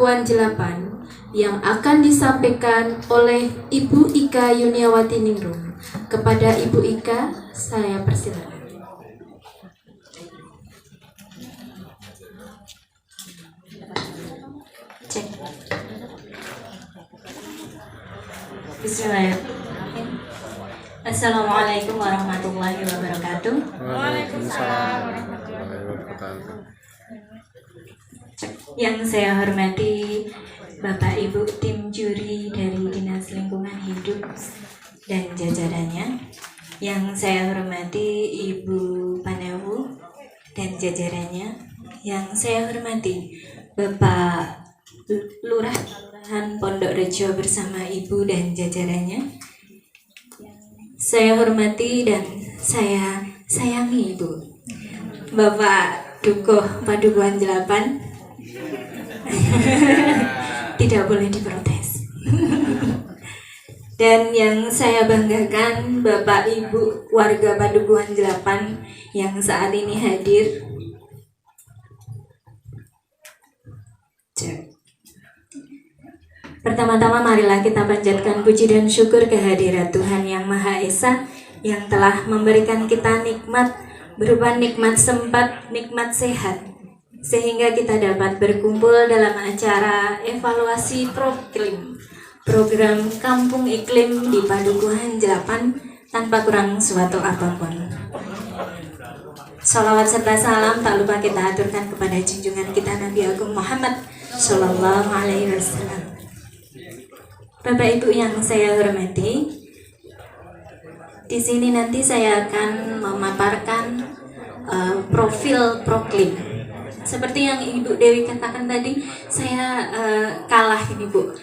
Padukuhan Jelapan yang akan disampaikan oleh Ibu Ika Yuniawati Ningrum. Kepada Ibu Ika, saya persilakan. Cek. Bismillahirrahmanirrahim. Assalamualaikum warahmatullahi wabarakatuh. Waalaikumsalam warahmatullahi wabarakatuh. Yang saya hormati Bapak Ibu tim juri dari Dinas Lingkungan Hidup dan jajarannya. Yang saya hormati Ibu Panewu dan jajarannya. Yang saya hormati Bapak Lurah Kelurahan Pondok Rejo bersama Ibu dan jajarannya. Saya hormati dan saya sayangi Ibu Bapak Dukuh Padukuhan Jelapan. Tidak boleh diprotes. Dan yang saya banggakan Bapak Ibu warga Padukuhan Jelapan yang saat ini hadir. Pertama-tama marilah kita panjatkan puji dan syukur kehadirat Tuhan Yang Maha Esa yang telah memberikan kita nikmat berupa nikmat sempat, nikmat sehat, sehingga kita dapat berkumpul dalam acara evaluasi program Kampung Iklim di Padukuhan Jelapan tanpa kurang suatu apapun. Salawat serta salam tak lupa kita aturkan kepada junjungan kita Nabi Agung Muhammad Sallallahu Alaihi Wasallam. Bapak Ibu yang saya hormati, di sini nanti saya akan memaparkan profil proklim. Seperti yang Ibu Dewi katakan tadi, saya kalah ini Bu,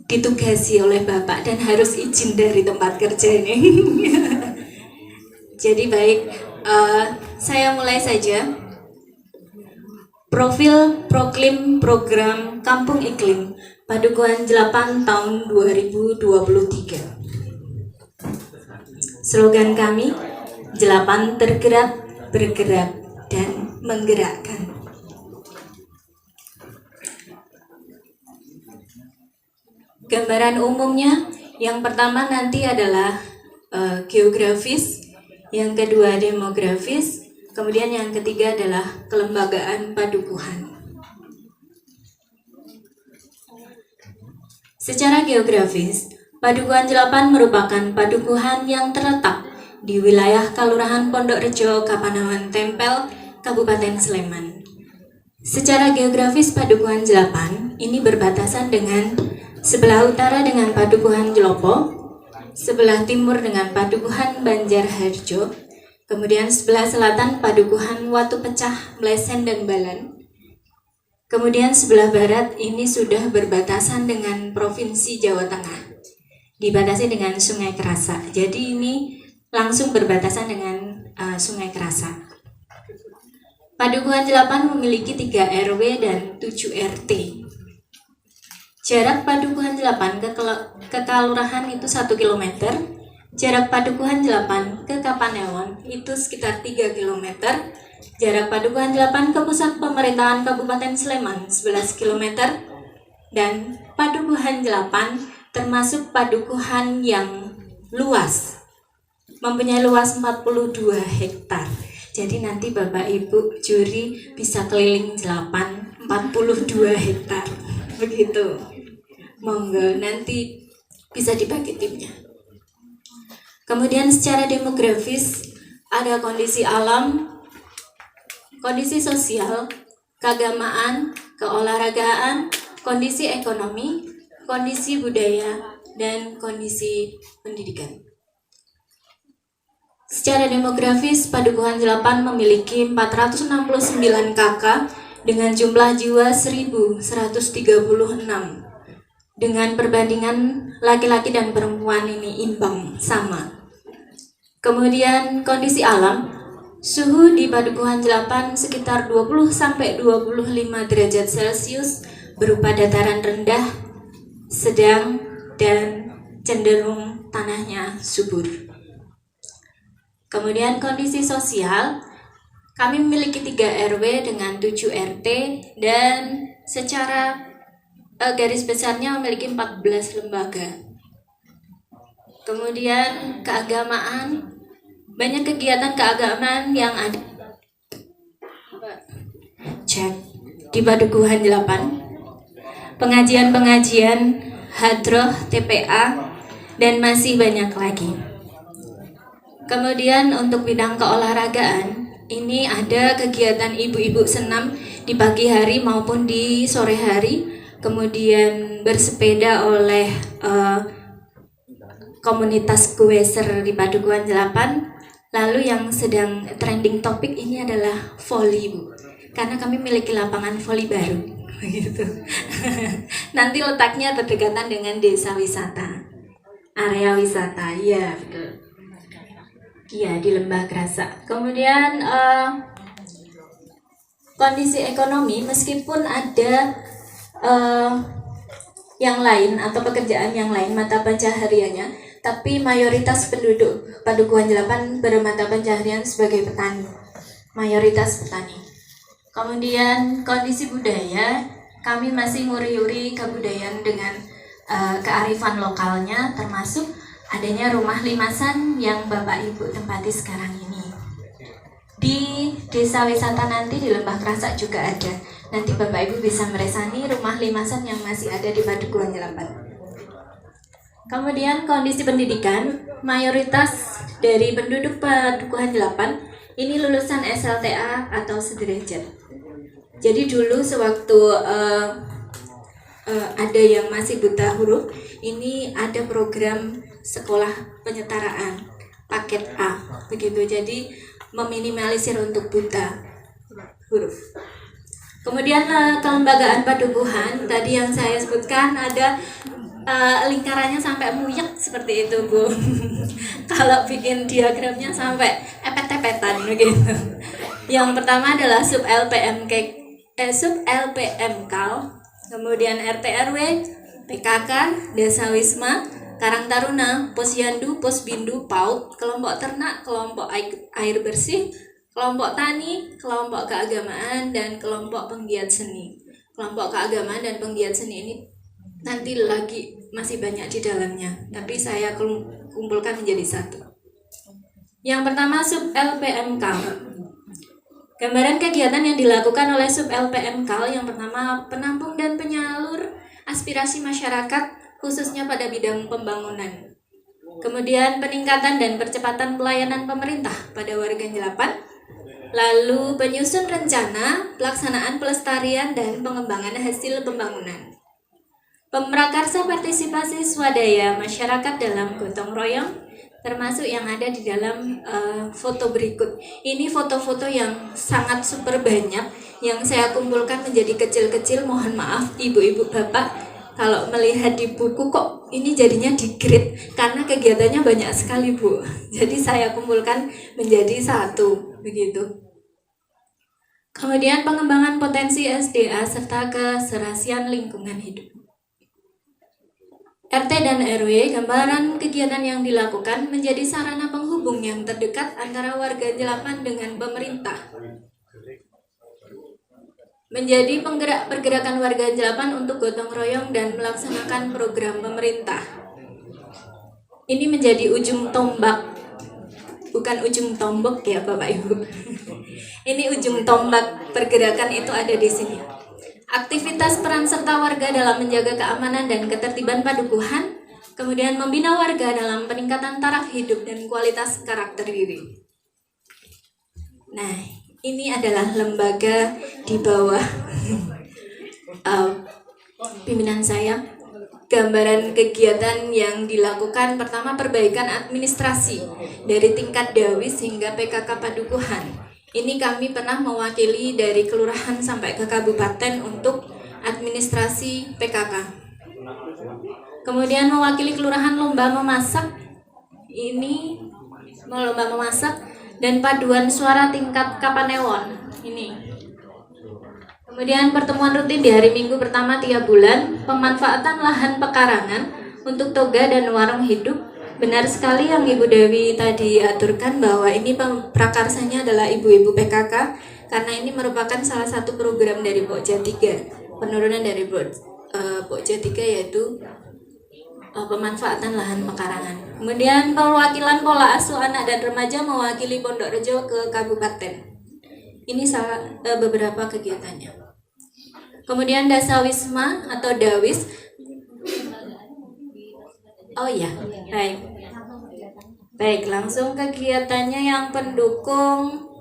ditugasi oleh Bapak dan harus izin dari tempat kerja ini. Jadi baik, saya mulai saja. Profil proklim program Kampung Iklim Padukuhan Jelapan tahun 2023. Slogan kami, Jelapan tergerak, bergerak, dan menggerakkan. Gambaran umumnya, yang pertama nanti adalah geografis, yang kedua demografis, kemudian yang ketiga adalah kelembagaan padukuhan. Secara geografis, Padukuhan Jelapan merupakan padukuhan yang terletak di wilayah Kelurahan Pondok Rejo, Kapanawan Tempel, Kabupaten Sleman. Secara geografis Padukuhan Jelapan ini berbatasan dengan sebelah utara dengan Padukuhan Jelopo, sebelah timur dengan Padukuhan Banjarharjo, kemudian sebelah selatan Padukuhan Watu Pecah, Mlesen, dan Balan. Kemudian sebelah barat ini sudah berbatasan dengan Provinsi Jawa Tengah, dibatasi dengan Sungai Kerasa. Jadi ini langsung berbatasan dengan Sungai Kerasa. Padukuhan Jelapan memiliki 3 RW dan 7 RT. Jarak Padukuhan Jelapan ke Kalurahan itu 1 km. Jarak Padukuhan Jelapan ke Kapanewon itu sekitar 3 km. Jarak Padukuhan Jelapan ke pusat pemerintahan Kabupaten Sleman 11 km. Dan Padukuhan Jelapan termasuk padukuhan yang luas, mempunyai luas 42 hektar. Jadi nanti Bapak Ibu juri bisa keliling Jelapan 42 hektar. Begitu. Monggo nanti bisa dibagi timnya. Kemudian secara demografis ada kondisi alam, kondisi sosial, keagamaan, keolahragaan, kondisi ekonomi, kondisi budaya, dan kondisi pendidikan. Secara demografis, Padukuhan Jelapan memiliki 469 KK dengan jumlah jiwa 1.136. Dengan perbandingan laki-laki dan perempuan ini imbang, sama. Kemudian kondisi alam, suhu di Padukuhan Jelapan sekitar 20-25 derajat Celcius berupa dataran rendah, sedang, dan cenderung tanahnya subur. Kemudian kondisi sosial, kami memiliki 3 RW dengan 7 RT dan secara garis besarnya memiliki 14 lembaga. Kemudian keagamaan, banyak kegiatan keagamaan yang ada cek di Padukuhan 8, pengajian-pengajian, hadroh, TPA, dan masih banyak lagi. Kemudian untuk bidang keolahragaan, ini ada kegiatan ibu-ibu senam di pagi hari maupun di sore hari, kemudian bersepeda oleh komunitas Gueser di Padukuhan 8. Lalu yang sedang trending topik ini adalah voli, Bu. Karena kami memiliki lapangan voli baru. Begitu. Nanti letaknya berdekatan dengan desa wisata. Area wisata, iya betul. Iya, di Lembah Krasak. Kemudian kondisi ekonomi, meskipun ada yang lain atau pekerjaan yang lain mata pencahariannya, tapi mayoritas penduduk Padukuhan 8 bermata pencaharian sebagai petani. Mayoritas petani. Kemudian kondisi budaya, kami masih nguri-uri kebudayaan dengan kearifan lokalnya, termasuk adanya rumah limasan yang Bapak Ibu tempati sekarang ini. Di desa wisata nanti di Lembah Krasak juga ada. Nanti Bapak Ibu bisa meresani rumah limasan yang masih ada di Padukuhan 8. Kemudian kondisi pendidikan, mayoritas dari penduduk Padukuhan 8 ini lulusan SLTA atau sederajat. Jadi dulu sewaktu ada yang masih buta huruf, ini ada program sekolah penyetaraan paket A, begitu. Jadi meminimalisir untuk buta huruf. Kemudian kelembagaan padukuhan tadi yang saya sebutkan ada lingkarannya sampai muyek seperti itu, Bu. Kalau bikin diagramnya sampai epet-epetan begitu. Yang pertama adalah sub LPMKAL, kemudian RT RW, PKK, Desa Wisma, Karang Taruna, Posyandu, Posbindu, PAUD, kelompok ternak, kelompok air bersih, kelompok tani, kelompok keagamaan, dan kelompok penggiat seni. Kelompok keagamaan dan penggiat seni ini nanti lagi masih banyak di dalamnya, tapi saya kumpulkan menjadi satu. Yang pertama sub LPMKAL. Gambaran kegiatan yang dilakukan oleh sub LPMKAL yang pertama penampung dan penyalur aspirasi masyarakat khususnya pada bidang pembangunan. Kemudian peningkatan dan percepatan pelayanan pemerintah pada warga Jelapan. Lalu penyusun rencana, pelaksanaan pelestarian dan pengembangan hasil pembangunan. Pemrakarsa partisipasi swadaya masyarakat dalam gotong royong, termasuk yang ada di dalam foto berikut. Ini foto-foto yang sangat super banyak yang saya kumpulkan menjadi kecil-kecil. Mohon maaf ibu-ibu bapak kalau melihat di buku kok ini jadinya di grade, karena kegiatannya banyak sekali, Bu. Jadi saya kumpulkan menjadi satu begitu. Kemudian pengembangan potensi SDA serta keserasian lingkungan hidup. RT dan RW, gambaran kegiatan yang dilakukan menjadi sarana penghubung yang terdekat antara warga Jelapan dengan pemerintah. Menjadi penggerak pergerakan warga Jelapan untuk gotong royong dan melaksanakan program pemerintah. Ini menjadi ujung tombak, bukan ujung tombak ya Bapak Ibu. Ini ujung tombak pergerakan itu ada di sini. Aktivitas peran serta warga dalam menjaga keamanan dan ketertiban padukuhan, kemudian membina warga dalam peningkatan taraf hidup dan kualitas karakter diri. Nah, ini adalah lembaga di bawah pimpinan saya. Gambaran kegiatan yang dilakukan, pertama perbaikan administrasi dari tingkat Dawis hingga PKK Padukuhan. Ini kami pernah mewakili dari kelurahan sampai ke kabupaten untuk administrasi PKK. Kemudian mewakili kelurahan lomba memasak. Ini lomba memasak dan paduan suara tingkat Kapanewon. Ini. Kemudian pertemuan rutin di hari Minggu pertama tiap bulan, pemanfaatan lahan pekarangan untuk toga dan warung hidup. Benar sekali yang Ibu Dewi tadi aturkan bahwa ini prakarsanya adalah ibu-ibu PKK, karena ini merupakan salah satu program dari Pokja 3, penurunan dari Pokja 3 yaitu pemanfaatan lahan pekarangan. Kemudian perwakilan pola asuh anak dan remaja mewakili Pondok Rejo ke kabupaten. Ini beberapa kegiatannya. Kemudian Dasawisma atau Dawis. Oh iya, baik, langsung kegiatannya yang pendukung.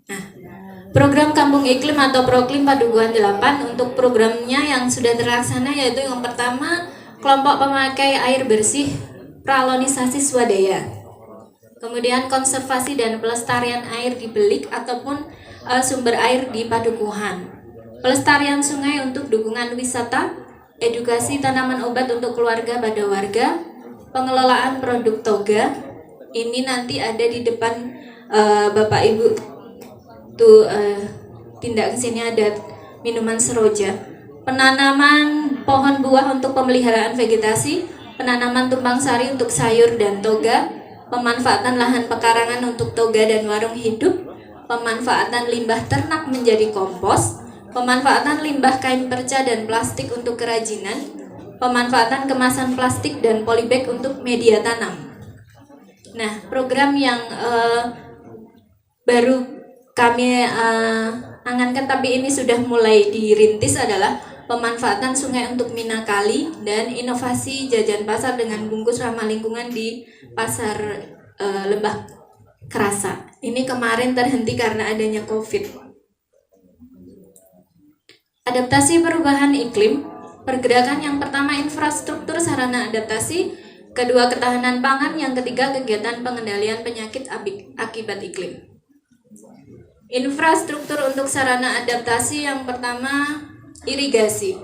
Nah, program Kampung Iklim atau Proklim Padukuhan 8 untuk programnya yang sudah terlaksana yaitu yang pertama kelompok pemakai air bersih pralonisasi swadaya. Kemudian konservasi dan pelestarian air di belik ataupun sumber air di Padukuhan. Pelestarian sungai untuk dukungan wisata, edukasi tanaman obat untuk keluarga pada warga, pengelolaan produk toga. Ini nanti ada di depan Bapak Ibu. Tindak sini ada minuman seroja. Penanaman pohon buah untuk pemeliharaan vegetasi, penanaman tumpang sari untuk sayur dan toga, pemanfaatan lahan pekarangan untuk toga dan warung hidup, pemanfaatan limbah ternak menjadi kompos, pemanfaatan limbah kain perca dan plastik untuk kerajinan, pemanfaatan kemasan plastik dan polybag untuk media tanam. Nah, program yang baru kami angankan tapi ini sudah mulai dirintis adalah pemanfaatan sungai untuk mina kali dan inovasi jajan pasar dengan bungkus ramah lingkungan di pasar Lembah Kerasa. Ini kemarin terhenti karena adanya COVID. Adaptasi perubahan iklim, pergerakan yang pertama infrastruktur sarana adaptasi, kedua ketahanan pangan, yang ketiga kegiatan pengendalian penyakit akibat iklim. Infrastruktur untuk sarana adaptasi yang pertama irigasi.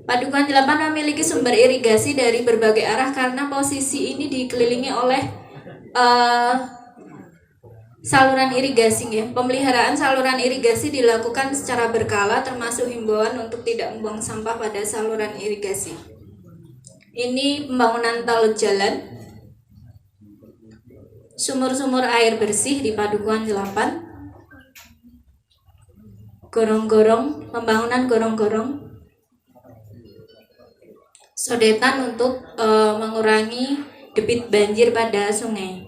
Padukuhan 8 memiliki sumber irigasi dari berbagai arah karena posisi ini dikelilingi oleh saluran irigasi ya. Pemeliharaan saluran irigasi dilakukan secara berkala termasuk himbauan untuk tidak membuang sampah pada saluran irigasi. Ini pembangunan tol jalan, sumur-sumur air bersih di Padukuhan 8. Gorong-gorong, pembangunan gorong-gorong, sodetan untuk mengurangi debit banjir pada sungai.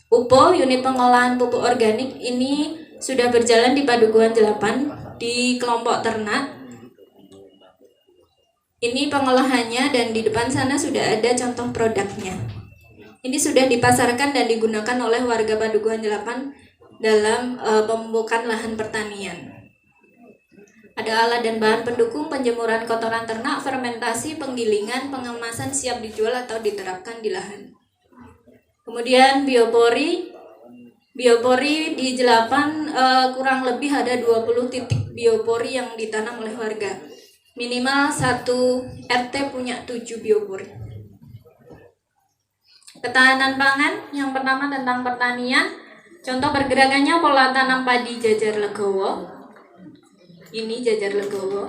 UPO, unit pengolahan pupuk organik, ini sudah berjalan di Padukuhan 8 di kelompok ternak. Ini pengolahannya dan di depan sana sudah ada contoh produknya. Ini sudah dipasarkan dan digunakan oleh warga Padukuhan 8 dalam pemupukan lahan pertanian. Ada alat dan bahan pendukung penjemuran kotoran ternak, fermentasi, penggilingan, pengemasan siap dijual atau diterapkan di lahan. Kemudian biopori di Jelapan kurang lebih ada 20 titik biopori yang ditanam oleh warga. Minimal 1 RT punya 7 biopori. Ketahanan pangan, yang pertama tentang pertanian. Contoh pergerakannya pola tanam padi jajar legowo. Ini jajar legowo.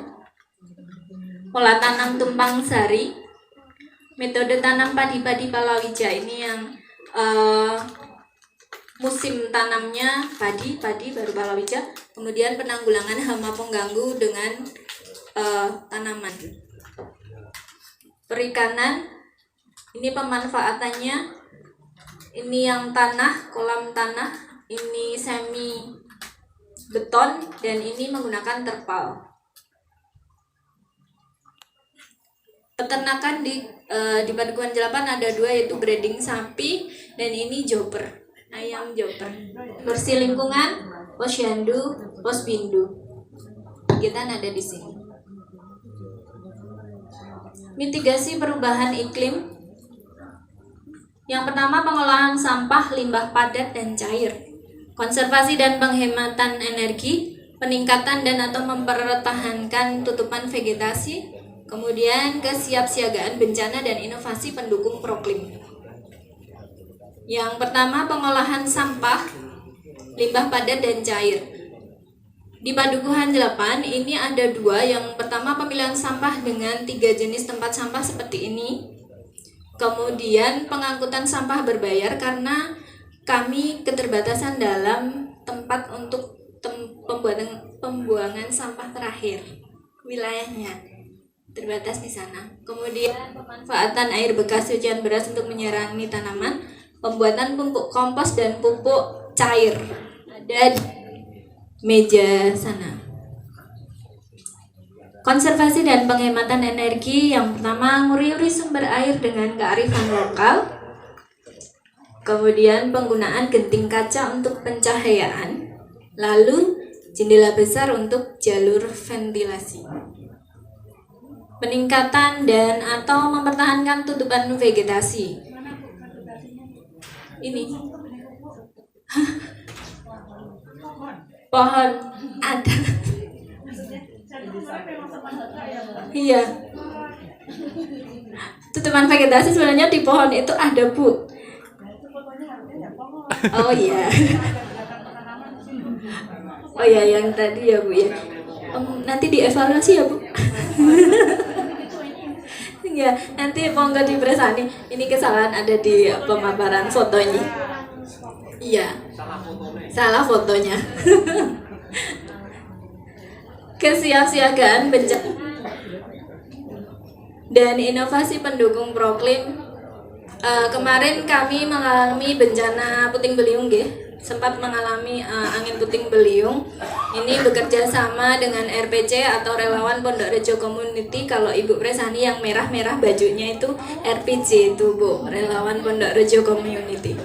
Pola tanam tumpang sari. Metode tanam padi-padi palawija, ini yang musim tanamnya padi baru palawija. Kemudian penanggulangan hama pengganggu dengan tanaman. Perikanan, ini pemanfaatannya. Ini yang tanah, kolam tanah, ini semi beton dan ini menggunakan terpal. Peternakan di Padukuhan 8 ada 2 yaitu breeding sapi dan ini joper, ayam joper. Bersih lingkungan, posyandu, posbindu. Kita ada di sini. Mitigasi perubahan iklim. Yang pertama pengolahan sampah, limbah padat dan cair, konservasi dan penghematan energi, peningkatan dan atau mempertahankan tutupan vegetasi, kemudian kesiapsiagaan bencana dan inovasi pendukung proklim. Yang pertama pengolahan sampah, limbah padat dan cair. Di Padukuhan 8 ini ada 2, yang pertama pemilihan sampah dengan 3 jenis tempat sampah seperti ini. Kemudian pengangkutan sampah berbayar karena kami keterbatasan dalam tempat untuk pembuangan sampah terakhir wilayahnya terbatas di sana. Kemudian pemanfaatan air bekas cucian beras untuk menyirami tanaman, pembuatan pupuk kompos dan pupuk cair ada di meja sana. Konservasi dan penghematan energi, yang pertama nguri-uri sumber air dengan kearifan lokal. Kemudian penggunaan genting kaca untuk pencahayaan. Lalu jendela besar untuk jalur ventilasi. Peningkatan dan atau mempertahankan tutupan vegetasi. Ini pohon ada. Iya. Tutupan vegetasi sebenarnya di pohon itu ada, Bu. Oh iya. Oh ya, yang tadi ya, Bu ya. Nanti dievaluasi ya, Bu. Ya, nanti monggo dipresani. Ini kesalahan ada di pemaparan fotonya. Iya. Salah fotonya. Kesiapsiagaan bencana dan inovasi pendukung Proklim. Kemarin kami mengalami bencana puting beliung, sempat mengalami angin puting beliung. Ini bekerja sama dengan RPC atau Relawan Pondok Rejo Community. Kalau Ibu Presani yang merah-merah bajunya itu RPC itu, Bu, Relawan Pondok Rejo Community.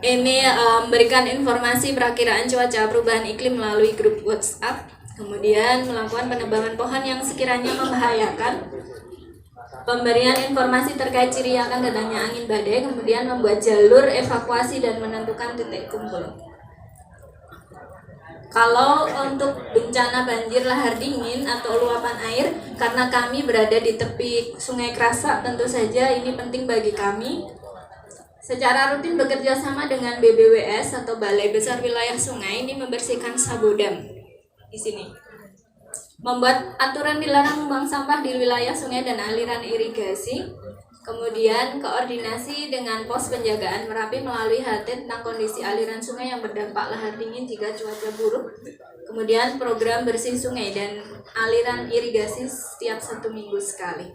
Ini memberikan informasi perakiraan cuaca perubahan iklim melalui grup WhatsApp. Kemudian melakukan penebangan pohon yang sekiranya membahayakan, pemberian informasi terkait ciri akan datangnya angin badai, kemudian membuat jalur evakuasi dan menentukan titik kumpul. Kalau untuk bencana banjir lahar dingin atau luapan air, karena kami berada di tepi Sungai Krasak, tentu saja ini penting bagi kami. Secara rutin bekerja sama dengan BBWS atau Balai Besar Wilayah Sungai ini membersihkan sabodam. Di sini membuat aturan dilarang membuang sampah di wilayah sungai dan aliran irigasi. Kemudian koordinasi dengan pos penjagaan Merapi melalui HT tentang kondisi aliran sungai yang berdampak lahar dingin jika cuaca buruk. Kemudian program bersih sungai dan aliran irigasi setiap 1 minggu sekali.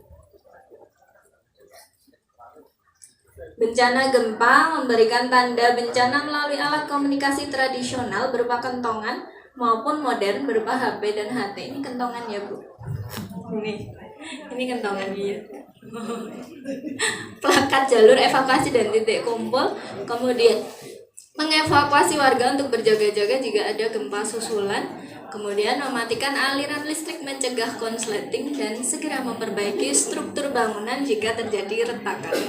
Bencana gempa memberikan tanda bencana melalui alat komunikasi tradisional berupa kentongan maupun modern berupa HP dan HT. Ini kentongan ya, Bu. Ini kentongan dia. Plakat jalur evakuasi dan titik kumpul. Kemudian mengevakuasi warga untuk berjaga-jaga jika ada gempa susulan. Kemudian mematikan aliran listrik, mencegah konsleting, dan segera memperbaiki struktur bangunan jika terjadi retakan.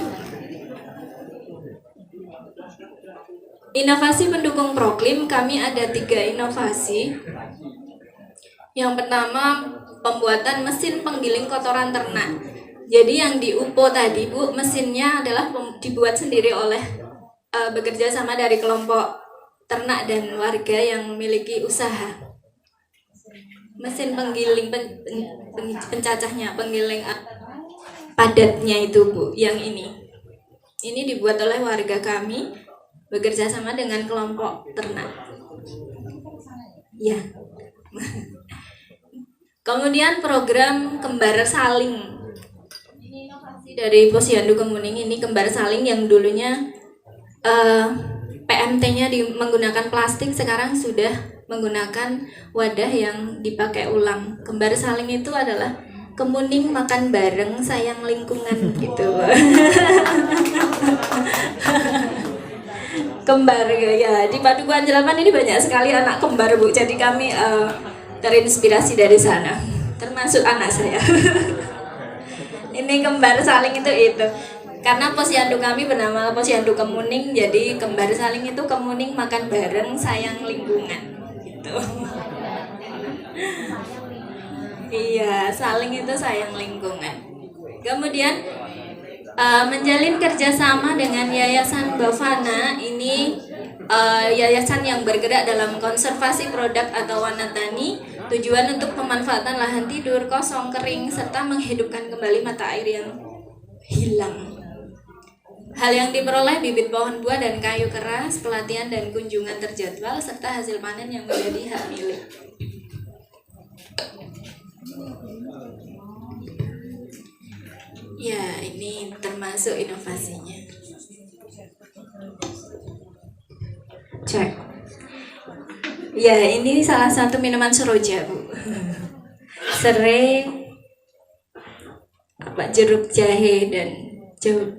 Inovasi pendukung Proklim, kami ada 3 inovasi. Yang pertama, pembuatan mesin penggiling kotoran ternak. Jadi yang di UPO tadi, Bu, mesinnya adalah dibuat sendiri oleh bekerja sama dari kelompok ternak dan warga yang memiliki usaha. Mesin penggiling pencacahnya, penggiling padatnya itu, Bu, yang ini. Ini dibuat oleh warga kami bekerja sama dengan kelompok ternak. Ya. Kemudian program kembar saling. Ini inovasi dari Posyandu Kemuning. Ini kembar saling yang dulunya PMT-nya menggunakan plastik, sekarang sudah menggunakan wadah yang dipakai ulang. Kembar saling itu adalah Kemuning makan bareng, sayang lingkungan gitu. Kembar ya, di Padukuhan Jelapan ini banyak sekali anak kembar, Bu. Jadi kami terinspirasi dari sana, termasuk anak saya. Ini kembar saling itu. Karena posyandu kami bernama Posyandu Kemuning, jadi kembar saling itu Kemuning makan bareng, sayang lingkungan gitu. Iya, saling itu sayang lingkungan. Kemudian menjalin kerjasama dengan Yayasan Bavana. Ini yayasan yang bergerak dalam konservasi produk atau wanatani, tujuan untuk pemanfaatan lahan tidur, kosong, kering, serta menghidupkan kembali mata air yang hilang. Hal yang diperoleh bibit pohon buah dan kayu keras, pelatihan dan kunjungan terjadwal, serta hasil panen yang menjadi hak milik. Ya, ini termasuk inovasinya. Cek. Ya, ini salah satu minuman seroja, Bu. Serai, jeruk jahe dan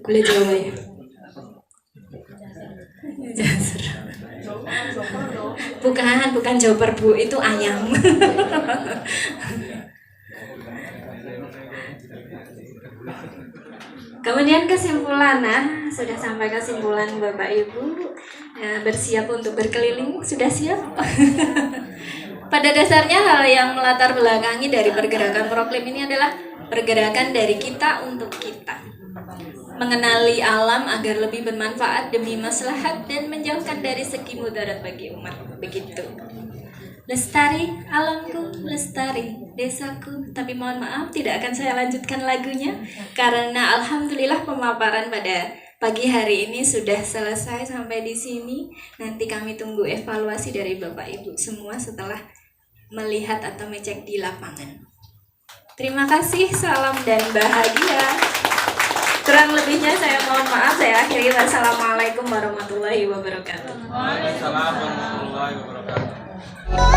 gula Jawa ya. Bukan joper, Bu, itu ayam. Kemudian kesimpulan, sudah sampai kesimpulan Bapak Ibu. Bersiap untuk berkeliling, sudah siap? Pada dasarnya hal yang melatar belakangi dari pergerakan Proklim ini adalah pergerakan dari kita untuk kita. Mengenali alam agar lebih bermanfaat demi maslahat dan menjauhkan dari segi mudarat bagi umat. Begitu. Lestari alamku, lestari desaku. Tapi mohon maaf, tidak akan saya lanjutkan lagunya karena alhamdulillah pemaparan pada pagi hari ini sudah selesai sampai di sini. Nanti kami tunggu evaluasi dari Bapak Ibu semua setelah melihat atau mengecek di lapangan. Terima kasih, salam dan bahagia. Kurang lebihnya saya mohon maaf, saya akhiri. Wassalamualaikum warahmatullahi wabarakatuh. Waalaikumsalam warahmatullahi wabarakatuh.